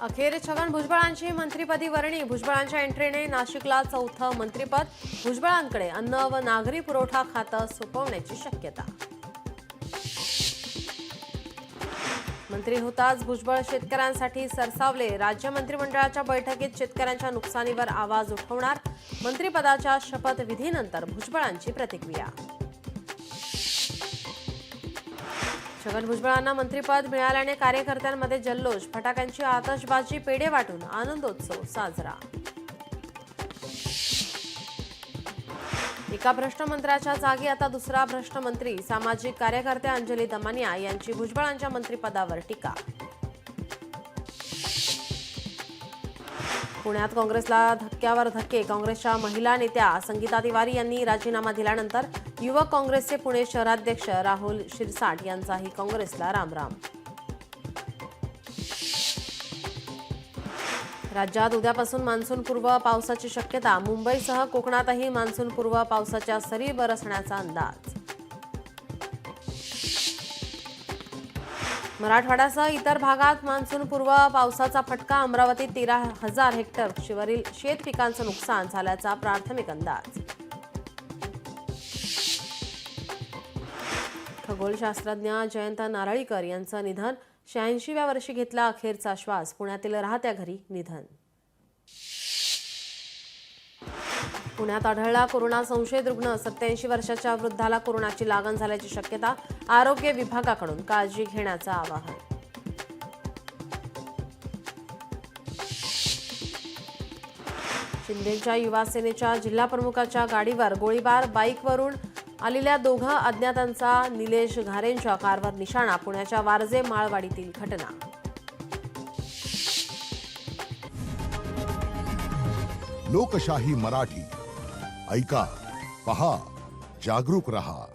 अखेर छगन भुजबळांची मंत्रिपदी वर्णी. भुजबळांच्या एंट्रीने नाशिकला चौथं मंत्रिपद. भुजबळांकडे अन्न व नागरी पुरवठा खातं सोपवण्याची शक्यता. मंत्री होताच भुजबळ शेतकऱ्यांसाठी सरसावले. राज्य मंत्रिमंडळाच्या बैठकीत शेतकऱ्यांच्या नुकसानीवर आवाज उठवणार. मंत्रिपदाच्या शपथविधीनंतर भुजबळांची प्रतिक्रिया. छगन भुजबळांना मंत्रिपद मिळाल्याने कार्यकर्त्यांमध्ये जल्लोष. फटाक्यांची आतषबाजी, पेढे वाटून आनंदोत्सव साजरा. एका भ्रष्ट मंत्र्याच्या जागी आता दुसरा भ्रष्ट मंत्री. सामाजिक कार्यकर्त्या अंजली दमानिया यांची भुजबळांच्या मंत्रिपदावर टीका. पुण्यात काँग्रेसला धक्क्यावर धक्के. काँग्रेसच्या महिला नेत्या संगीता तिवारी यांनी राजीनामा दिल्यानंतर युवक काँग्रेसचे पुणे शहराध्यक्ष राहुल शिरसाट यांचाही काँग्रेसला रामराम. राज्यात उद्यापासून मान्सूनपूर्व पावसाची शक्यता. मुंबईसह कोकणातही मान्सूनपूर्व पावसाच्या सरी बरसण्याचा अंदाज. मराठवाड्यासह इतर भागात मान्सूनपूर्व पावसाचा फटका. अमरावतीत 13,000 हेक्टरवरील शेत पिकांचं नुकसान झाल्याचा प्राथमिक अंदाज. खगोलशास्त्रज्ञ जयंत नारळीकर यांचं निधन. 86व्या वर्षी घेतला अखेरचा श्वास. पुण्यातील राहत्या घरी निधन. पुण्यात आढळला कोरोना संशयित रुग्ण. 87 वर्षाच्या वृद्धाला कोरोनाची लागण झाल्याची शक्यता. आरोग्य विभागाकडून काळजी घेण्याचं आवाहन. शिंदेच्या युवा सेनेच्या जिल्हाप्रमुखाच्या गाडीवर गोळीबार. बाईकवरून आलेल्या दोघं अज्ञातांचा निलेश घारेंच्या कारवर निशाणा. पुण्याच्या वारजे माळवाडीतील घटना. लोकशाही मराठी ऐका, पहा, जागरूक रहा.